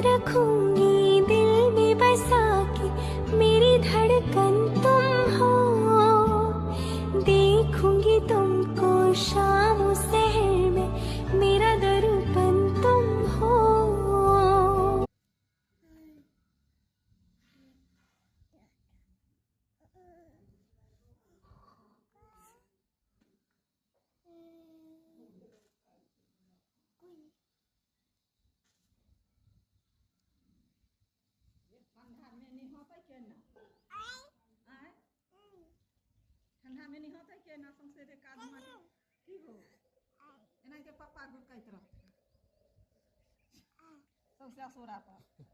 रखूंगी दिल में बसा के, मेरी धड़कन तुम हो। देखूंगी तुमको शाम शहर में, मेरा दर्पण तुम हो। ठंडा में नहीं होता के ना आए ठंडा में नहीं होता के ना संग से काज माटी की हो एना के पप्पा गुड़ कहत रह सब से सोरा पर